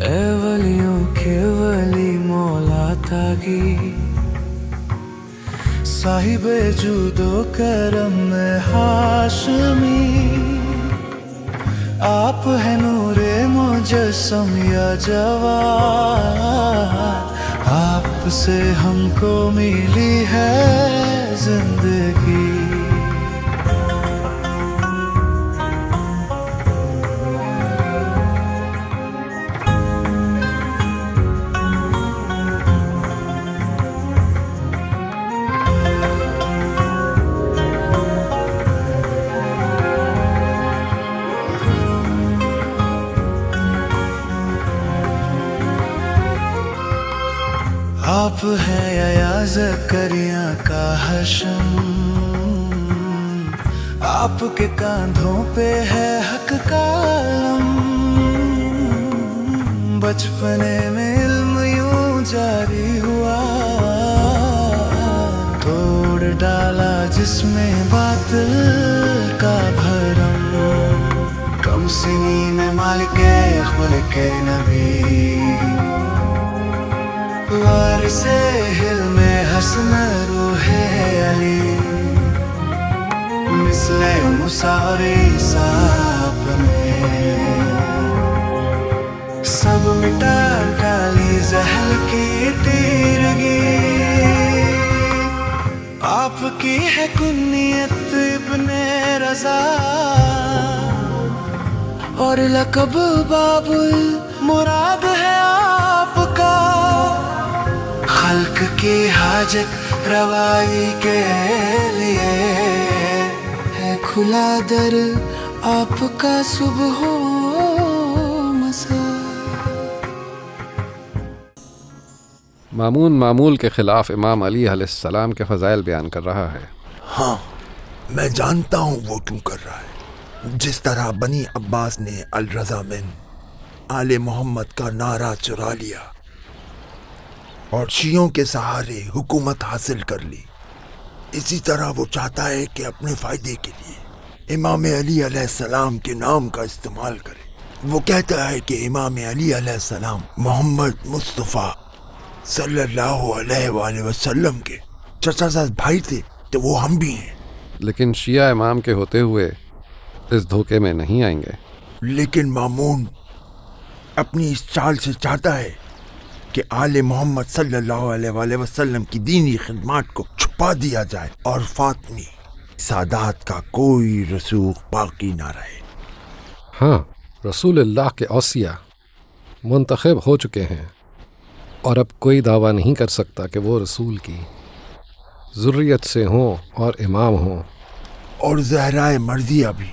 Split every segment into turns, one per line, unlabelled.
اے ولیوں کے ولی مولا تاغی، صاحب جود و کرم ہاشمی، آپ ہے نور مجسم یا جواد، آپ سے ہم کو ملی ہے زندگی۔ آپ ہیں یا زکریا کا حشم، آپ کے کاندھوں پہ ہے حق کا علم، بچپنے میں علم یوں جاری ہوا، توڑ ڈالا جس میں باطل کا بھرم، کم سنین مالک خلق نبی، وارث حلم حسن روح علی، مثل مساوی صاحب نے سب مٹا ڈالی زحل کی تیرگی، آپ کی ہے کنیت ابن رضا، اور لقب باب المراد ہے آپ کا، خلق کی حاجت روائی کے لیے ہے کھلا در آپ کا صبح و مساء۔
مامون معمول کے خلاف امام علی علیہ السلام کے فضائل بیان کر رہا ہے۔
ہاں میں جانتا ہوں وہ کیوں کر رہا ہے۔ جس طرح بنی عباس نے الرضا من آل محمد کا نعرہ چرا لیا اور شیعوں کے سہارے حکومت حاصل کر لی، اسی طرح وہ چاہتا ہے کہ اپنے فائدے کے لیے امام علی علیہ السلام کے نام کا استعمال کرے۔ وہ کہتا ہے کہ امام علی علیہ السلام محمد مصطفیٰ صلی اللہ علیہ وآلہ وسلم کے چچا زاد بھائی تھے، تو وہ ہم بھی ہیں۔
لیکن شیعہ امام کے ہوتے ہوئے اس دھوکے میں نہیں آئیں گے۔
لیکن مامون اپنی اس چال سے چاہتا ہے کہ آل محمد صلی اللہ علیہ وآلہ وسلم کی دینی خدمات کو چھپا دیا جائے اور فاطمی سادات کا کوئی رسوخ باقی نہ رہے۔
ہاں، رسول اللہ کے اوصیاء منتخب ہو چکے ہیں، اور اب کوئی دعویٰ نہیں کر سکتا کہ وہ رسول کی ذریت سے ہوں اور امام ہوں۔
اور زہرائے مرضیہ بھی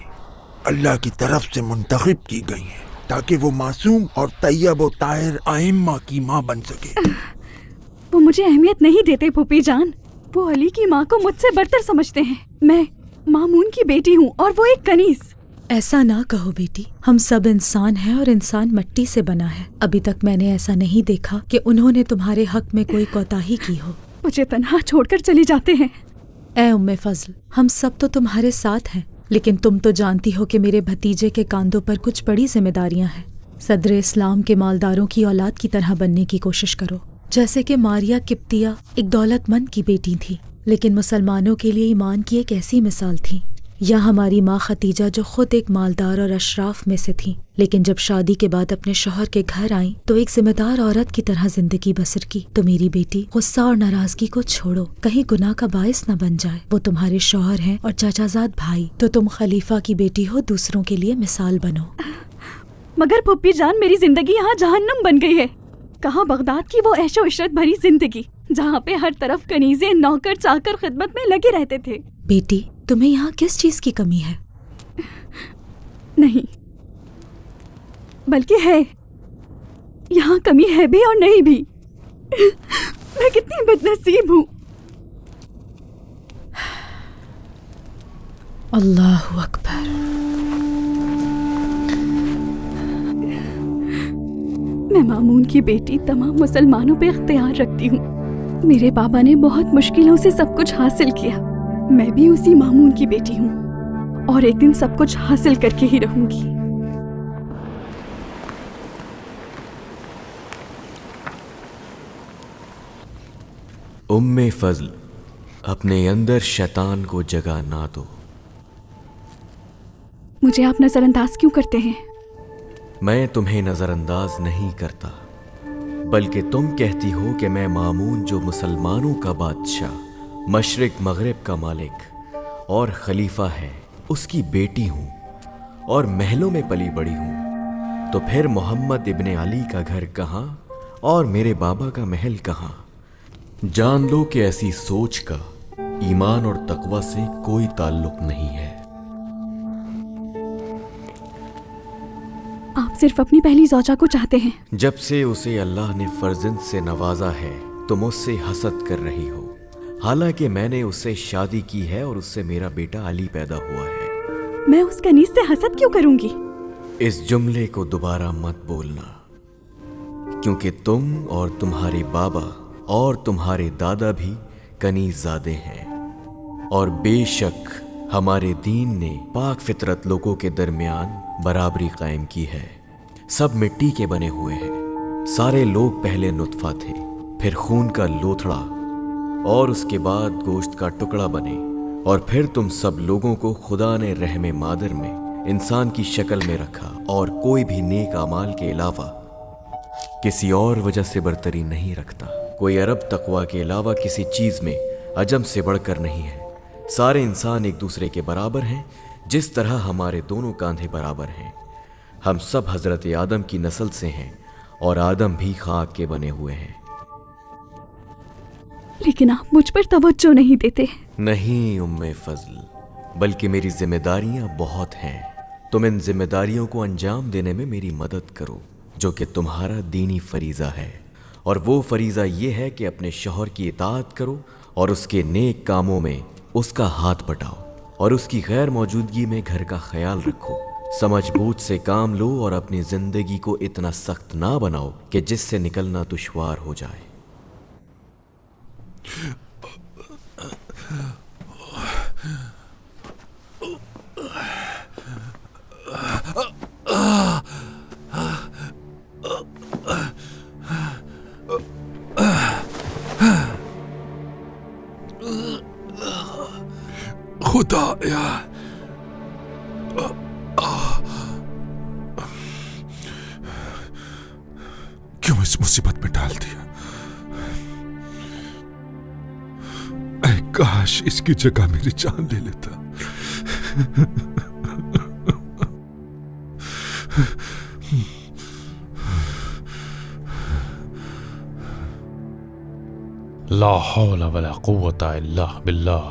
اللہ کی طرف سے منتخب کی گئی ہیں تاکہ وہ معصوم اور طیب و طاہر ائمہ کی ماں بن سکے۔
وہ مجھے اہمیت نہیں دیتے پھوپھی جان، وہ علی کی ماں کو مجھ سے برتر سمجھتے ہیں۔ میں مامون کی بیٹی ہوں اور وہ ایک کنیز۔
ایسا نہ کہو بیٹی، ہم سب انسان ہیں اور انسان مٹی سے بنا ہے۔ ابھی تک میں نے ایسا نہیں دیکھا کہ انہوں نے تمہارے حق میں کوئی کوتاہی کی ہو۔
مجھے تنہا چھوڑ کر چلی جاتے ہیں۔
اے ام فضل، ہم سب تو تمہارے ساتھ ہیں، لیکن تم تو جانتی ہو کہ میرے بھتیجے کے کاندھوں پر کچھ بڑی ذمہ داریاں ہیں۔ صدر اسلام کے مالداروں کی اولاد کی طرح بننے کی کوشش کرو، جیسے کہ ماریہ قبطیہ ایک دولت مند کی بیٹی تھی، لیکن مسلمانوں کے لیے ایمان کی ایک ایسی مثال تھی، یا ہماری ماں ختیجہ جو خود ایک مالدار اور اشراف میں سے تھی، لیکن جب شادی کے بعد اپنے شوہر کے گھر آئیں تو ایک ذمہ دار عورت کی طرح زندگی بسر کی۔ تو میری بیٹی، غصہ اور ناراضگی کو چھوڑو، کہیں گناہ کا باعث نہ بن جائے۔ وہ تمہارے شوہر ہیں اور چچا زاد بھائی، تو تم خلیفہ کی بیٹی ہو، دوسروں کے لیے مثال بنو۔
مگر پھوپھی جان، میری زندگی یہاں جہنم بن گئی ہے۔ کہاں بغداد کی وہ عیش و عشرت بھری زندگی جہاں پہ ہر طرف کنیزیں نوکر چاکر خدمت میں لگے رہتے تھے۔
بیٹی، تمہیں یہاں کس چیز کی کمی ہے؟
نہیں، بلکہ ہے، یہاں کمی ہے بھی اور نہیں بھی۔ میں کتنی بد نصیب ہوں۔
اللہ اکبر۔
میں مامون کی بیٹی تمام مسلمانوں پہ اختیار رکھتی ہوں۔ میرے بابا نے بہت مشکلوں سے سب کچھ حاصل کیا، میں بھی اسی مامون کی بیٹی ہوں اور ایک دن سب کچھ حاصل کر کے ہی رہوں گی۔
उम्मे फजल, अपने अंदर शैतान को जगह ना दो।
मुझे आप नजरअंदाज क्यों करते हैं?
मैं तुम्हें नजरअंदाज नहीं करता, बल्कि तुम कहती हो कि मैं मामून, जो मुसलमानों का बादशाह, मशरिक मगरिब का मालिक और खलीफा है, उसकी बेटी हूं और महलों में पली बड़ी हूं। तो फिर मोहम्मद इब्ने अली का घर कहाँ और मेरे बाबा का महल कहाँ? जान लो कि ऐसी सोच का ईमान और तकवा से कोई ताल्लुक नहीं है।
आप सिर्फ अपनी पहली ज़ौजा को चाहते हैं।
जब से उसे अल्लाह ने फर्जंद से नवाजा है, तुम उससे हसद कर रही हो, हालांकि मैंने उससे शादी की है और उससे मेरा बेटा अली पैदा हुआ है।
मैं उस कनीज से हसद क्यों करूंगी?
इस जुमले को दोबारा मत बोलना, क्योंकि तुम और तुम्हारे बाबा और तुम्हारे दादा भी कनीज़ादे हैं, और बेशक हमारे दीन ने पाक फितरत लोगों के दरमियान बराबरी कायम की है। सब मिट्टी के बने हुए हैं। सारे लोग पहले नुत्फा थे, फिर खून का लोथड़ा और उसके बाद गोश्त का टुकड़ा बने, और फिर तुम सब लोगों को खुदा ने रहमे मादर में इंसान की शक्ल में रखा, और कोई भी नेक अमाल के अलावा किसी और वजह से बरतरी नहीं रखता। कोई अरब तकवा के अलावा किसी चीज में अजम से बढ़कर नहीं है। सारे इंसान एक दूसरे के बराबर हैं, जिस तरह हमारे दोनों कांधे बराबर हैं। हम सब हजरत आदम की नस्ल से हैं, और आदम भी खाक के बने हुए हैं।
लेकिन आप मुझ पर तवज्जो नहीं देते।
नहीं उम्मे फजल, बल्कि मेरी जिम्मेदारियां बहुत हैं। तुम इन जिम्मेदारियों को अंजाम देने में मेरी मदद करो, जो कि तुम्हारा दीनी फरीज़ा है। और वो फरीज़ा ये है कि अपने शौहर की इताअत करो और उसके नेक कामों में उसका हाथ बटाओ, और उसकी गैर मौजूदगी में घर का ख्याल रखो। समझ बूझ से काम लो और अपनी जिंदगी को इतना सख्त ना बनाओ कि जिससे निकलना दुश्वार हो जाए।
खुदाया, क्यों इस मुसीबत में डाल दिया? ऐ काश इसकी जगह मेरी जान ले लेता।
ला हौला वला कुव्वता इल्ला बिल्लाह।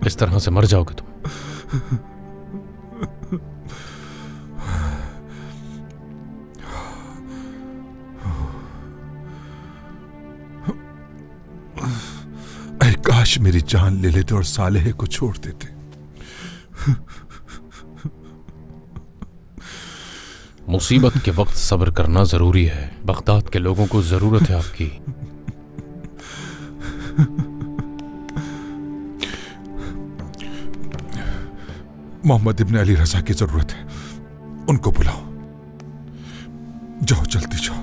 इस तरह से मर जाओगे तुम।
ऐ काश मेरी जान ले लेते और सालेह को छोड़ देते।
मुसीबत के वक्त सब्र करना जरूरी है। बगदाद के लोगों को जरूरत है आपकी।
मोहम्मद इब्ने अली रजा की जरूरत है, उनको बुलाओ। जाओ जल्दी जाओ।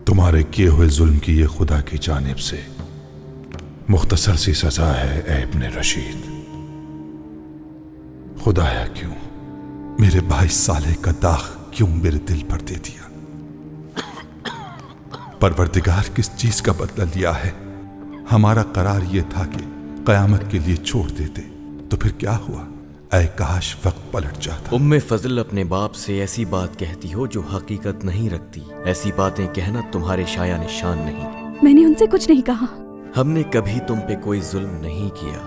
तुम्हारे किए हुए जुल्म की ये खुदा की जानिब से मुख्तसर सी सजा है ऐ इब्ने रशीद। खुदाया क्यों मेरे 22 साले का दाग क्यों मेरे दिल पर दे दिया? परवरदिगार किस चीज का बदला लिया है? हमारा करार ये था कि कयामत के लिए छोड़ देते, तो फिर क्या हुआ? ऐ काश वक्त पलट जाता।
उम्मे फजल अपने बाप से ऐसी बात कहती हो जो हकीकत नहीं रखती। ऐसी बातें कहना तुम्हारे शाया निशान नहीं।
मैंने उनसे कुछ नहीं कहा।
हमने कभी तुम पे कोई जुल्म नहीं किया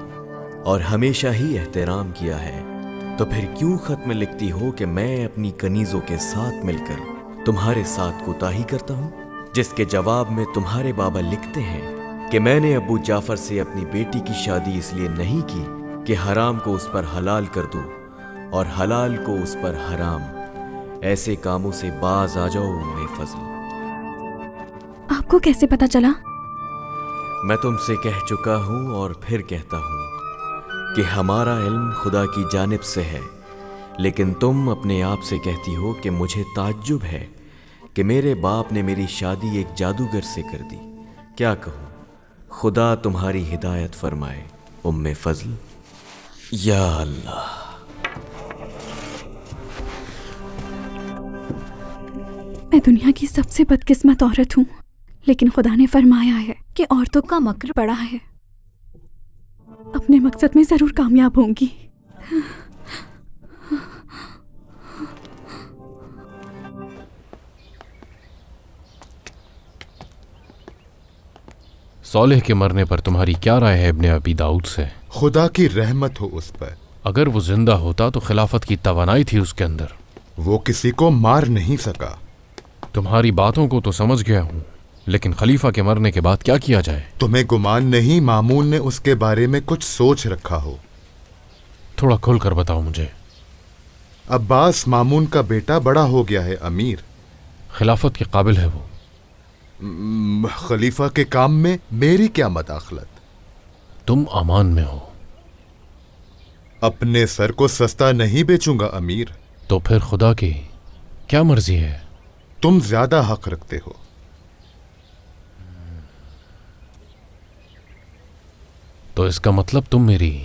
और हमेशा ही एहतराम किया है। तो फिर क्यों खत में लिखती हो कि मैं अपनी कनीजों के साथ मिलकर तुम्हारे साथ कोताही करता हूँ? जिसके जवाब में तुम्हारे बाबा लिखते हैं کہ میں نے ابو जाफर سے اپنی بیٹی کی شادی اس لیے نہیں کی کہ حرام کو اس پر حلال کر دو اور حلال کو اس پر حرام. ایسے کاموں سے باز آ جاؤ ام فضل.
آپ کو کیسے پتا چلا؟
میں تم سے کہہ چکا ہوں اور پھر کہتا ہوں کہ ہمارا علم خدا کی جانب سے ہے، لیکن تم اپنے آپ سے کہتی ہو کہ مجھے تعجب ہے کہ میرے باپ نے میری شادی ایک جادوگر سے کر دی. کیا کہوں، خدا تمہاری ہدایت فرمائے ام فضل. یا اللہ.
میں دنیا کی سب سے بدقسمت عورت ہوں، لیکن خدا نے فرمایا ہے کہ عورتوں کا مکر بڑا ہے. اپنے مقصد میں ضرور کامیاب ہوں گی.
صالح کے مرنے پر تمہاری کیا رائے ہے ابن ابی داؤد سے؟
خدا کی رحمت ہو اس پر.
اگر وہ زندہ ہوتا تو خلافت کی توانائی تھی اس کے اندر.
وہ کسی کو مار نہیں سکا.
تمہاری باتوں کو تو سمجھ گیا ہوں، لیکن خلیفہ کے مرنے کے بعد کیا کیا جائے؟
تمہیں گمان نہیں مامون نے اس کے بارے میں کچھ سوچ رکھا ہو؟
تھوڑا کھول کر بتاؤ مجھے.
عباس مامون کا بیٹا بڑا ہو گیا ہے امیر.
خلافت کے قابل ہے وہ.
خلیفہ کے کام میں میری کیا مداخلت؟
تم امان میں ہو.
اپنے سر کو سستا نہیں بیچوں گا امیر.
تو پھر خدا کی کیا مرضی ہے؟
تم زیادہ حق رکھتے ہو.
تو اس کا مطلب تم میری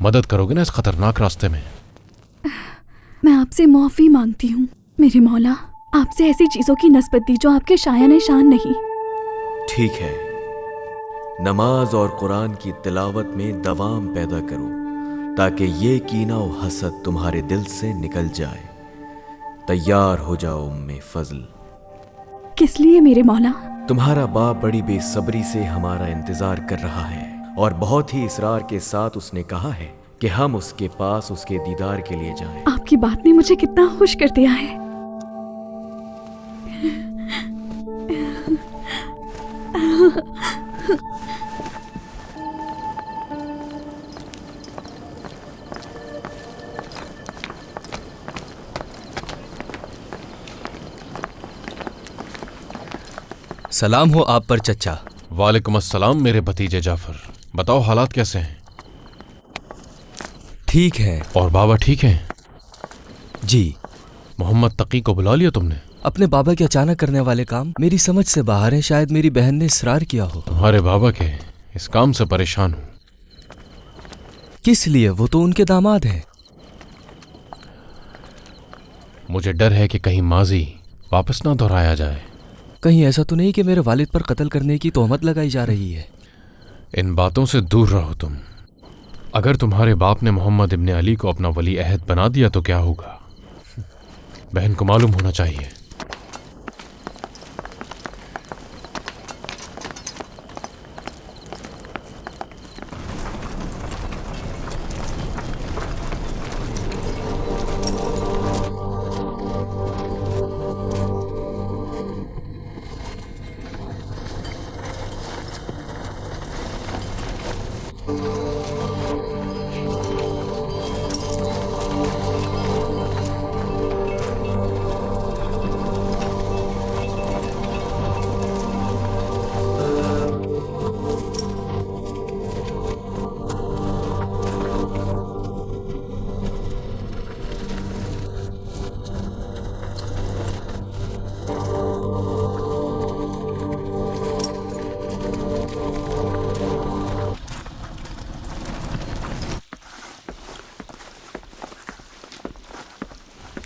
مدد کرو گے نا اس خطرناک راستے میں؟
میں آپ سے معافی مانگتی ہوں میرے مولا. آپ سے ایسی چیزوں کی نسبت دی جو آپ کے شایان شان نہیں.
ٹھیک ہے، نماز اور قرآن کی تلاوت میں دوام پیدا کرو تاکہ یہ کینہ و حسد تمہارے دل سے نکل جائے. تیار ہو جاؤ ام فضل.
کس لیے میرے مولا؟
تمہارا باپ بڑی بے صبری سے ہمارا انتظار کر رہا ہے اور بہت ہی اصرار کے ساتھ اس نے کہا ہے کہ ہم اس کے پاس اس کے دیدار کے لیے جائیں.
آپ کی بات نے مجھے کتنا خوش کر دیا ہے.
سلام ہو آپ پر چچا.
وعلیکم السلام میرے بھتیجے جعفر. بتاؤ حالات کیسے ہیں؟
ٹھیک ہے.
اور بابا ٹھیک ہیں؟
جی.
محمد تقی کو بلا لیا تم نے؟
اپنے بابا کے اچانک کرنے والے کام میری سمجھ سے باہر ہیں. شاید میری بہن نے اصرار کیا ہو.
تمہارے بابا کے اس کام سے پریشان ہوں.
کس لیے؟ وہ تو ان کے داماد ہیں.
مجھے ڈر ہے کہ کہیں ماضی واپس نہ دہرایا جائے.
کہیں ایسا تو نہیں کہ میرے والد پر قتل کرنے کی تہمت لگائی جا رہی ہے؟
ان باتوں سے دور رہو تم. اگر تمہارے باپ نے محمد ابن علی کو اپنا ولی عہد بنا دیا تو کیا ہوگا؟ بہن کو معلوم ہونا چاہیے.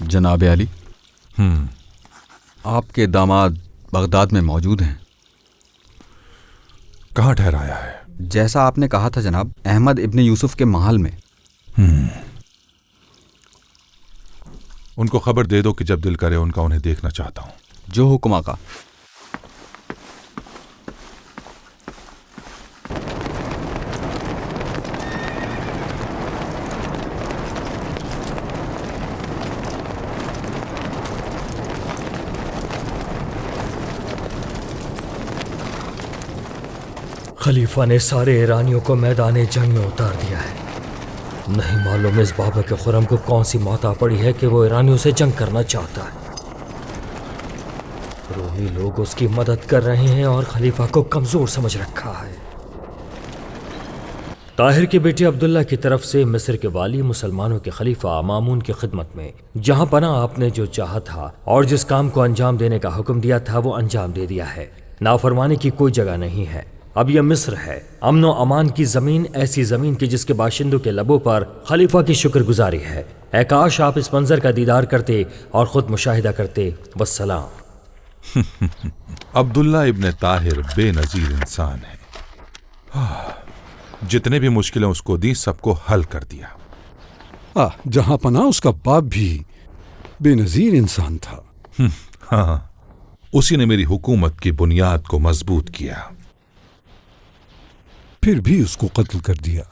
جناب علی، آپ کے داماد بغداد میں موجود ہیں.
کہاں ٹھہرایا ہے؟
جیسا آپ نے کہا تھا جناب، احمد ابن یوسف کے محل میں.
ان کو خبر دے دو کہ جب دل کرے ان کا انہیں دیکھنا چاہتا ہوں.
جو حکم آقا.
खलीफा ने सारे ईरानियों को मैदान जंग में उतार दिया है। नहीं मालूम इस बाबर के खुरम को कौन सी मौत आ पड़ी है कि वो ईरानियों से जंग करना चाहता है। रोमी लोग उसकी मदद कर रहे हैं और खलीफा को कमजोर समझ रखा है। ताहिर के बेटे अब्दुल्ला की तरफ से मिस्र के वाली मुसलमानों के खलीफा मामून की खिदमत में जहां पना आपने जो चाहा था और जिस काम को अंजाम देने का हुक्म दिया था वो अंजाम दे दिया है। नाफरमानी की कोई जगह नहीं है। अब यह मिस्र है, अमन व अमान की जमीन, ऐसी जमीन की जिसके बाशिंदों के लबों पर खलीफा की शुक्रगुजारी है। ऐ काश आप इस मंजर का दीदार करते और खुद मुशाहिदा करते। वस्सलाम।
अब्दुल्ला इब्ने ताहिर बेनजीर इंसान है। जितने भी मुश्किलें उसको दी सबको हल कर दिया।
जहां पना उसका बाप भी बेनजीर इंसान था।
हाँ, उसी ने मेरी हुकूमत की बुनियाद को मजबूत किया।
फिर भी उसको कत्ल कर दिया।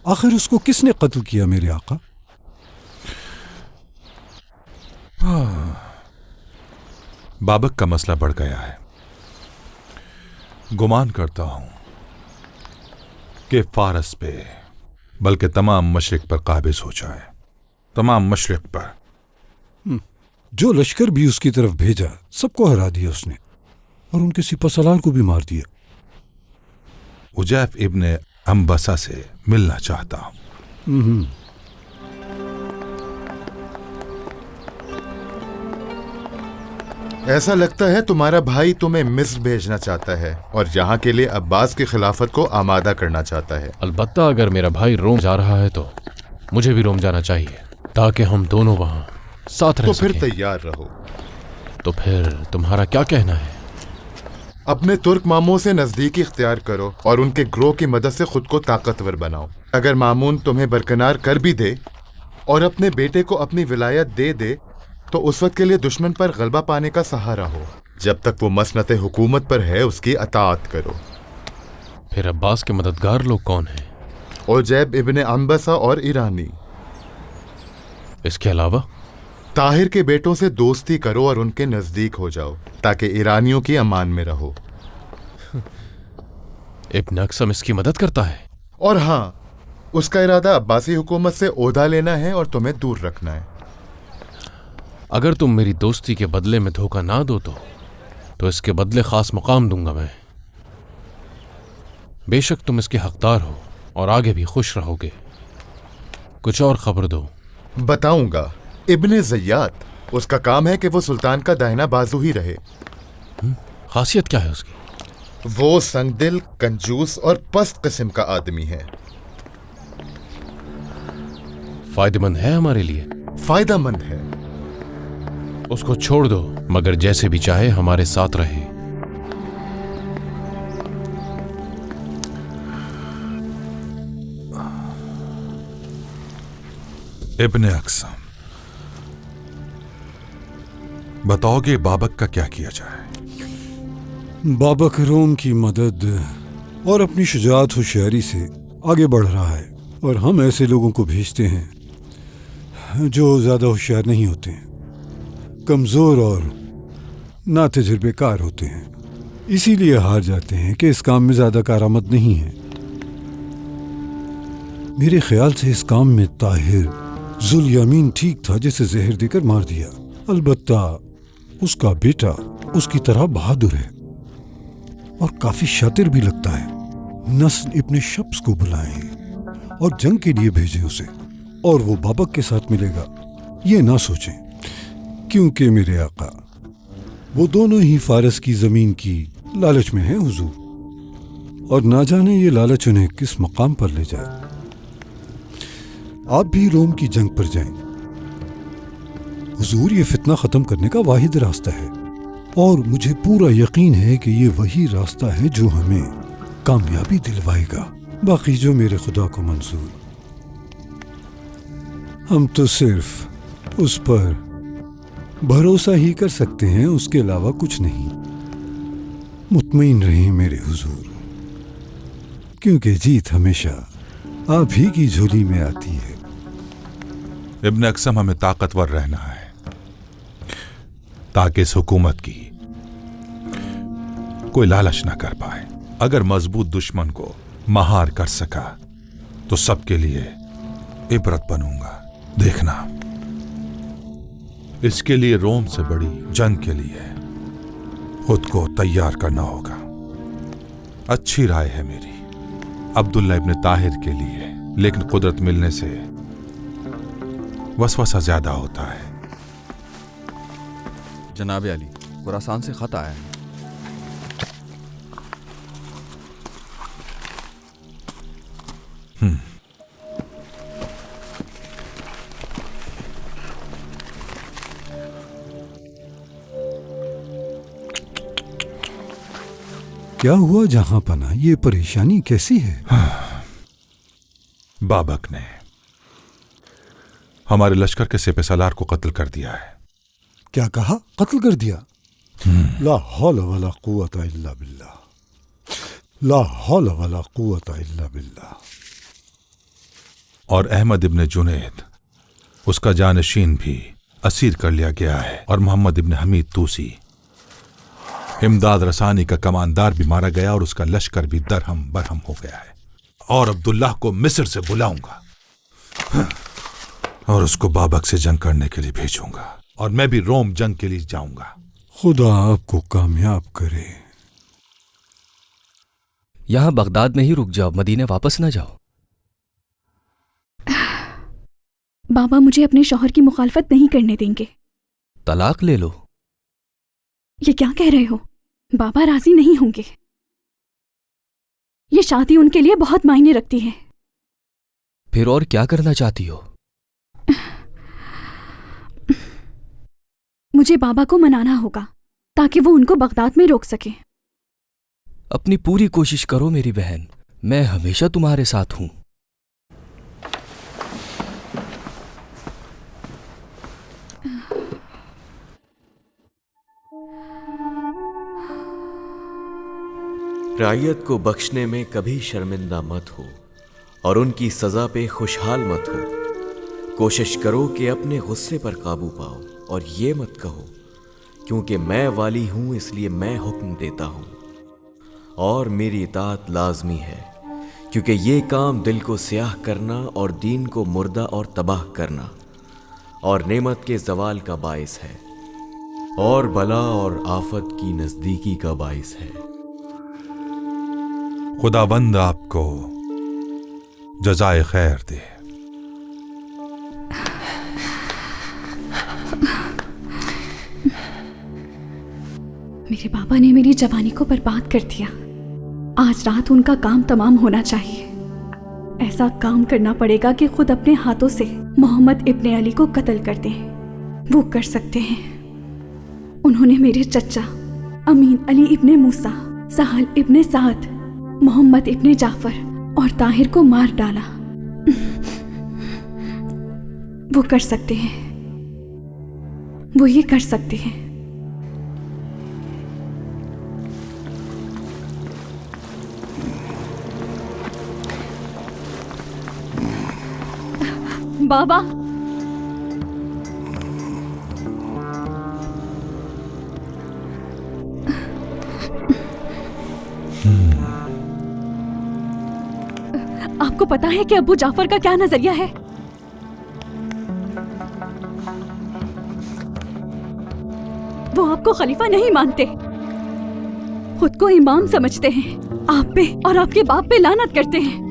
आखिर उसको किसने कत्ल किया मेरे आका?
बाबक का मसला बढ़ गया है। गुमान करता हूं कि फारस पे बल्कि तमाम मशरिक पर काबिज हो जाए। तमाम मशरिक पर।
जो लश्कर भी उसकी तरफ भेजा सबको हरा दिया उसने और उनके सिपहसालार को भी मार दिया।
उजैफ इब्ने अम्बसा से मिलना चाहता हूं।
ऐसा लगता है तुम्हारा भाई तुम्हें मिस्र भेजना चाहता है और यहाँ के लिए अब्बास की खिलाफत को आमादा करना चाहता है।
अलबत्ता अगर मेरा भाई रोम जा रहा है तो मुझे भी रोम जाना चाहिए ताकि हम दोनों वहां साथ रह सकें।
तो फिर तैयार रहो।
तो फिर तुम्हारा क्या कहना है?
अपने तुर्क मामों से नजदीकी इख्तियार करो और उनके ग्रोह की मदद से खुद को ताकतवर बनाओ। अगर मामून तुम्हें बरकरार कर भी दे और अपने बेटे को अपनी विलायत दे दे तो उस वक्त के लिए दुश्मन पर गलबा पाने का सहारा हो। जब तक वो मसनत हुकूमत पर है उसकी अताअत करो।
फिर अब्बास के मददगार लोग कौन हैं?
उजैब इब्ने अम्बसा और ईरानी।
इसके अलावा
ताहिर के बेटों से दोस्ती करो और उनके नजदीक हो जाओ ताकि ईरानियों की अमान में रहो।
इब्न अक्सम इसकी मदद करता है।
और हाँ, उसका इरादा अब्बासी हुकूमत से ओहदा लेना है और तुम्हें दूर रखना है।
अगर तुम मेरी दोस्ती के बदले में धोखा ना दो तो इसके बदले खास मुकाम दूंगा मैं। बेशक तुम इसके हकदार हो और आगे भी खुश रहोगे। कुछ और खबर दो।
बताऊंगा। इब्ने ज़ियाद, उसका काम है कि वो सुल्तान का दाहिना बाजू ही रहे।
खासियत क्या है उसकी?
वो संगदिल, कंजूस और पस्त किस्म का आदमी है।
फायदेमंद है हमारे लिए?
फायदेमंद है।
उसको छोड़ दो, मगर जैसे भी चाहे हमारे साथ रहे।
इब्ने अक्सम, बताओगे बाबक का क्या किया जाए?
बाबक रोम की मदद और अपनी शुजाअत होशियारी से आगे बढ़ रहा है और हम ऐसे लोगों को भेजते हैं जो ज़्यादा होशियार नहीं होते हैं, कमज़ोर और ना तजुर्बेकार होते हैं। इसीलिए हार जाते हैं कि इस काम में ज़्यादा कारामद नहीं है। मेरे ख्याल से इस काम में ताहिर जुल यमीन ठीक था जिसे जहर देकर मार दिया। अलबत्ता उसका बेटा उसकी तरह बहादुर है और काफी शातिर भी लगता है। नस्ल इब्ने शब्स को बुलाएं और जंग के लिए भेजें उसे और वो बाबक के साथ मिलेगा, ये ना सोचें, क्योंकि मेरे आका वो दोनों ही फारस की जमीन की लालच में हैं हुजूर, और ना जाने ये लालच उन्हें किस मकाम पर ले जाए। आप भी रोम की जंग पर जाएं। हुजूर, ये फितना खत्म करने का वाहिद रास्ता है और मुझे पूरा यकीन है कि ये वही रास्ता है जो हमें कामयाबी दिलवाएगा। बाकी जो मेरे खुदा को मंजूर। हम तो सिर्फ उस पर भरोसा ही कर सकते हैं, उसके अलावा कुछ नहीं। मुतमईन रहें मेरे हुजूर, क्योंकि जीत हमेशा आप ही की झोली में आती है।
इब्न अक्सम, हमें ताकतवर रहना है ताकि इस हुकूमत की कोई लालच ना कर पाए। अगर मजबूत दुश्मन को महार कर सका तो सबके लिए इबरत बनूंगा। देखना, इसके लिए रोम से बड़ी जंग के लिए खुद को तैयार करना होगा। अच्छी राय है मेरी अब्दुल्ला इब्न ताहिर के लिए, लेकिन कुदरत मिलने से वसवसा ज्यादा होता है।
जनाब अली, खुरासान से खत आया है।
क्या हुआ जहां पना, ये परेशानी कैसी है?
बाबक ने हमारे लश्कर के सिपह सलार को कत्ल कर दिया है।
क्या कहा? कत्ल कर दिया? ला हौल वला कुव्वता इल्ला बिल्लाह, ला हौल वला कुव्वता इल्ला बिल्लाह।
और अहमद इब्न जुनैद, उसका जानशीन भी असीर कर लिया गया है, और मोहम्मद इब्न हमीद तूसी, इमदाद रसानी का कमांदार भी मारा गया, और उसका लश्कर भी दरहम बरहम हो गया है। और अब्दुल्लाह को मिस्र से बुलाऊंगा और उसको बाबक से जंग करने के लिए भेजूंगा, और मैं भी रोम जंग के लिए जाऊंगा।
खुदा आपको कामयाब करे।
यहां बगदाद में ही रुक जाओ, मदीने वापस ना जाओ।
बाबा मुझे अपने शौहर की मुखालफत नहीं करने देंगे।
तलाक ले लो।
ये क्या कह रहे हो? बाबा राजी नहीं होंगे। ये शादी उनके लिए बहुत मायने रखती है।
फिर और क्या करना चाहती हो?
मुझे बाबा को मनाना होगा ताकि वो उनको बगदाद में रोक सके।
अपनी पूरी कोशिश करो मेरी बहन, मैं हमेशा तुम्हारे साथ हूं।
रायत को बख्शने में कभी शर्मिंदा मत हो और उनकी सजा पे खुशहाल मत हो। कोशिश करो कि अपने गुस्से पर काबू पाओ और ये मत कहो क्योंकि मैं वाली हूं इसलिए मैं हुक्म देता हूं और मेरी इताअत लाजमी है, क्योंकि ये काम दिल को स्याह करना और दीन को मुर्दा और तबाह करना और नेमत के जवाल का बाइस है और बला और आफत की नजदीकी का बाइस है।
खुदाबंद आपको जज़ाए खैर दे।
मेरे बाबा ने मेरी जवानी को बर्बाद कर दिया। आज रात उनका काम तमाम होना चाहिए। ऐसा काम करना पड़ेगा कि खुद अपने हाथों से मोहम्मद इब्ने अली को कत्ल कर दें। वो कर सकते हैं। उन्होंने मेरे चचा अमीन अली इब्ने मूसा, सहल इब्ने साद, मोहम्मद इब्ने जाफर और ताहिर को मार डाला। वो कर सकते हैं, वो ये कर सकते हैं। बाबा, आपको पता है कि अबू जाफर का क्या नजरिया है? वो आपको खलीफा नहीं मानते, खुद को इमाम समझते हैं, आप पे और आपके बाप पे लानत करते हैं।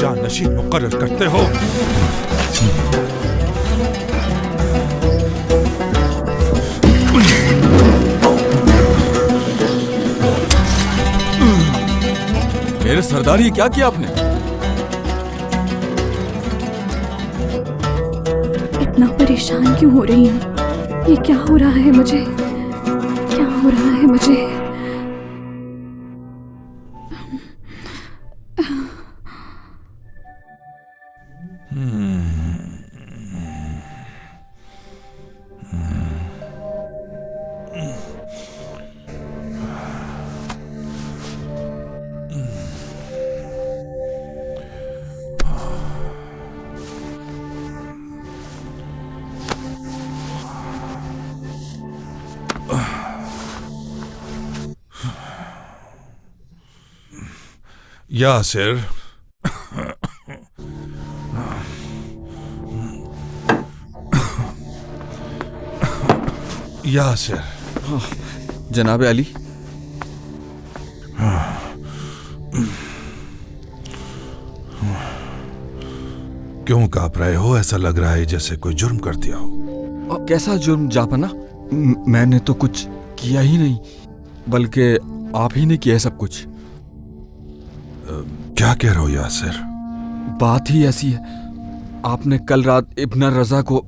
जानशीन मुकर्रर करते हो।
میرے سردار یہ کیا کیا آپ نے؟
اتنا پریشان کیوں ہو رہی ہوں؟ یہ کیا ہو رہا ہے مجھے؟ کیا ہو رہا ہے مجھے؟
यासिर, यासिर।
जनाब अली,
क्यों कांप रहे हो? ऐसा लग रहा है जैसे कोई जुर्म कर दिया हो।
कैसा जुर्म जापना? मैंने तो कुछ किया ही नहीं, बल्कि आप ही ने किया है सब कुछ।
क्या कह रहे हो यासिर?
बात ही ऐसी है, आपने कल रात इब्न रजा को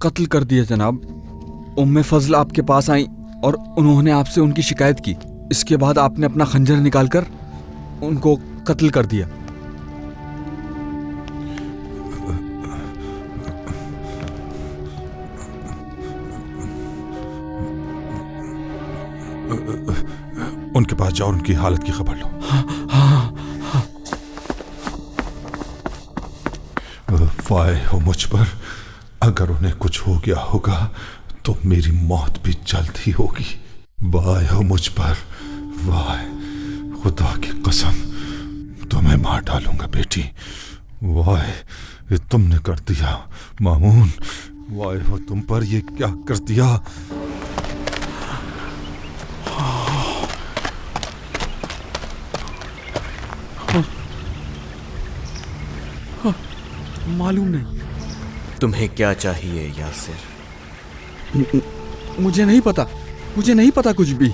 कत्ल कर दिया जनाब। उम्मे फजल आपके पास आई और उन्होंने आपसे उनकी शिकायत की। इसके बाद आपने अपना खंजर निकालकर उनको कत्ल कर दिया।
उनके पास जाओ, उनकी हालत की खबर लो।
हाँ।
वाह हो मुझ पर, अगर उन्हें कुछ हो गया होगा तो मेरी मौत भी जल्द ही होगी। वाह हो मुझ पर, वाह, खुदा की कसम तुम्हें मार डालूंगा बेटी। वाह, ये तुमने कर दिया मामून। वाह हो तुम पर, ये क्या कर दिया।
मालूम नहीं।
तुम्हें क्या चाहिए यासिर?
मुझे नहीं पता, मुझे नहीं पता कुछ भी।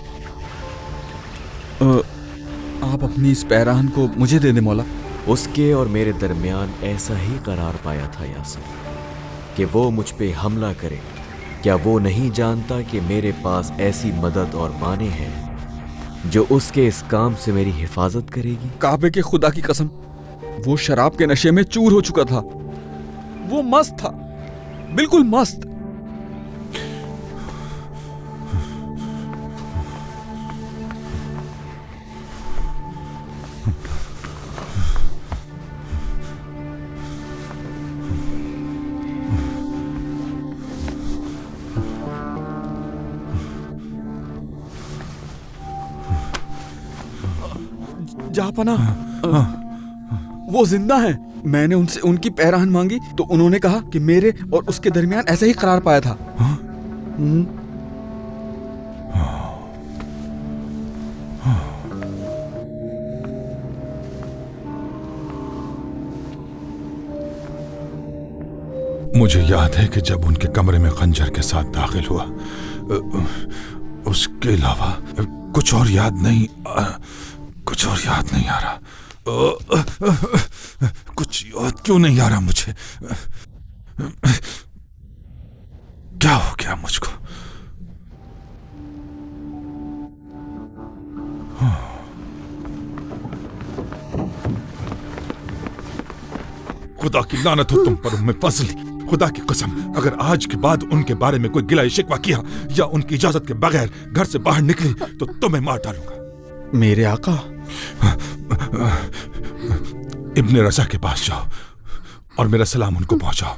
आप अपनी इस पैराहन को मुझे दे दे मौला।
उसके और मेरे दरमियान ऐसा ही करार पाया था यासिर कि वो मुझ पे हमला करे। क्या वो नहीं जानता कि मेरे पास ऐसी मदद और माने हैं जो उसके इस काम से मेरी हिफाजत करेगी?
काबे के खुदा की कसम, वो शराब के नशे में चूर हो चुका था। वो मस्त था, बिल्कुल मस्त। जापना, वो जिंदा है। मैंने उनसे उनकी पैराहन मांगी तो उन्होंने कहा कि मेरे और उसके दरमियान ऐसा ही करार पाया था।
मुझे याद है कि जब उनके कमरे में खंजर के साथ दाखिल हुआ, उसके अलावा कुछ और याद नहीं, कुछ और याद नहीं आ रहा। कुछ याद क्यों नहीं आ रहा मुझे? क्या हो गया मुझको? खुदा की लानत हो तुम पर उम्मे फजल। खुदा की कसम, अगर आज के बाद उनके बारे में कोई गिला शिकवा किया या उनकी इजाजत के बगैर घर से बाहर निकली तो तुम्हें मार डालूंगा।
मेरे आका,
इब्ने रजा के पास जाओ और मेरा सलाम उनको पहुंचाओ,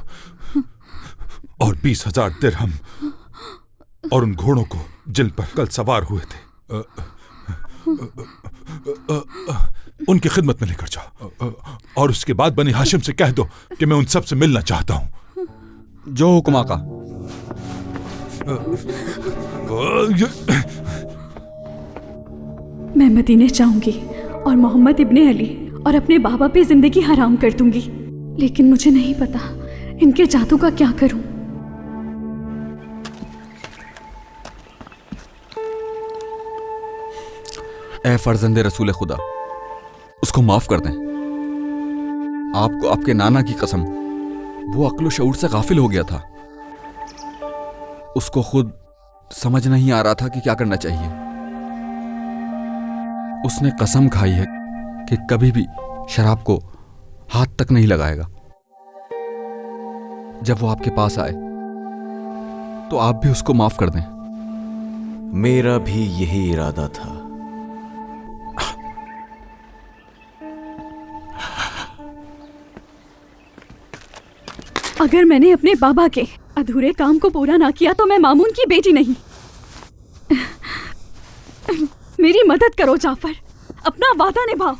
और 20,000 दिरहम और उन घोड़ों को जिन पर कल सवार हुए थे उनकी खिदमत में लेकर जाओ। और उसके बाद बनी हाशिम से कह दो कि मैं उन सब से मिलना चाहता हूं।
जो हुक्म आका।
मैं मदीने जाऊंगी और मोहम्मद इब्ने अली और अपने बाबा पे जिंदगी हराम कर दूंगी, लेकिन मुझे नहीं पता इनके जादू का क्या करूं।
ए फर्जंदे रसूल खुदा, اس کو معاف کر دیں. آپ کو آپ کے نانا کی قسم وہ عقل و شعور سے غافل ہو گیا تھا. اس کو خود سمجھ نہیں آ رہا تھا کہ کیا کرنا چاہیے. اس نے قسم کھائی ہے کہ کبھی بھی شراب کو ہاتھ تک نہیں لگائے گا. جب وہ آپ کے پاس آئے تو آپ بھی اس کو معاف کر دیں.
میرا بھی یہی ارادہ تھا.
اگر میں نے اپنے بابا کے ادھورے کام کو پورا نہ کیا تو میں مامون کی بیٹی نہیں. میری مدد کرو جعفر، اپنا وعدہ نبھاؤ.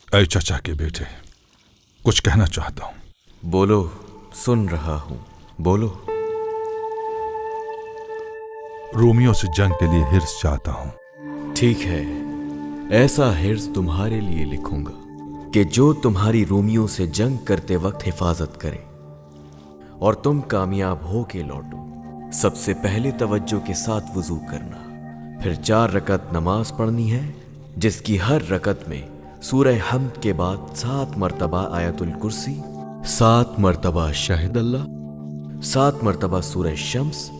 اے چچا کے بیٹے، کچھ کہنا چاہتا ہوں.
بولو، سن رہا ہوں، بولو.
رومیوں سے جنگ کے لیے حرص چاہتا ہوں.
ٹھیک ہے، ایسا حرص تمہارے لیے لکھوں گا کہ جو تمہاری رومیوں سے جنگ کرتے وقت حفاظت کرے اور تم کامیاب ہو کے لوٹو. سب سے پہلے توجہ کے ساتھ وضو کرنا، پھر 4 رکعت نماز پڑھنی ہے جس کی ہر رکعت میں سورہ حمد کے بعد 7 مرتبہ آیت الکرسی، 7 مرتبہ شاہد اللہ، 7 مرتبہ سورہ شمس،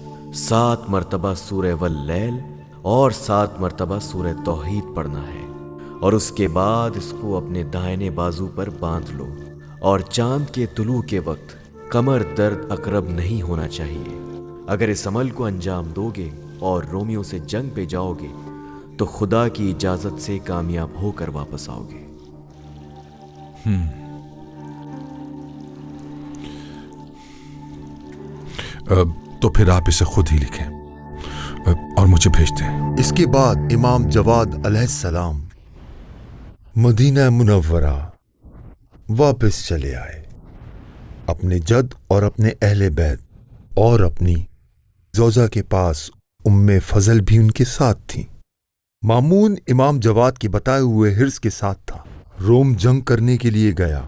7 مرتبہ سورہ واللیل اور 7 مرتبہ سورہ توحید پڑھنا ہے. اور اس کے بعد اس کو اپنے دائنے بازو پر باندھ لو. اور چاند کے طلوع کے وقت کمر درد اقرب نہیں ہونا چاہیے. اگر اس عمل کو انجام دو گے اور رومیوں سے جنگ پہ جاؤ گے تو خدا کی اجازت سے کامیاب ہو کر واپس آؤ گے.
تو پھر آپ اسے خود ہی لکھیں اور مجھے بھیج دیں.
اس کے بعد امام جواد علیہ السلام مدینہ منورہ واپس چلے آئے. اپنے جد اور اپنے اہل بیت اور اپنی زوجہ کے پاس ام فضل بھی ان کے ساتھ تھیں. مامون امام جواد کے بتائے ہوئے حرص کے ساتھ تھا. روم جنگ کرنے کے لیے گیا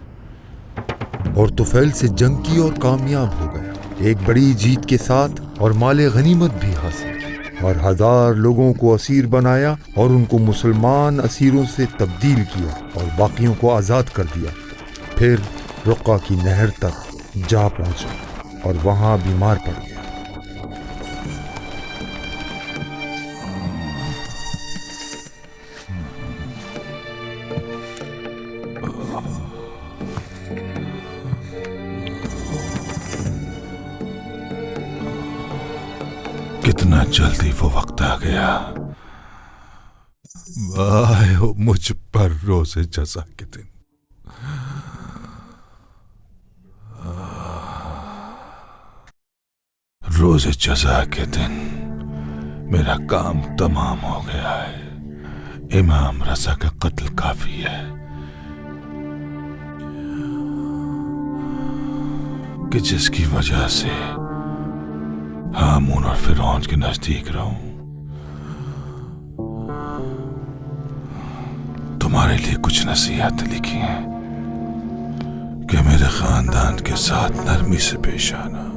اور طفیل سے جنگ کی اور کامیاب ہو گیا. ایک بڑی جیت کے ساتھ اور مال غنیمت بھی حاصل کی اور 1000 لوگوں کو اسیر بنایا اور ان کو مسلمان اسیروں سے تبدیل کیا اور باقیوں کو آزاد کر دیا. پھر رقہ کی نہر تک جا پہنچا اور وہاں بیمار پڑ گیا.
کتنا جلدی وہ وقت آ گیا. واہ ہو مجھ پر روز جزا کے دن. روز جزا کے دن میرا کام تمام ہو گیا ہے. امام رضا کا قتل کافی ہے کہ جس کی وجہ سے ہامون اور فرعون کے نزدیک رہوں. تمہارے لیے کچھ نصیحت لکھی ہیں کہ میرے خاندان کے ساتھ نرمی سے پیش آنا.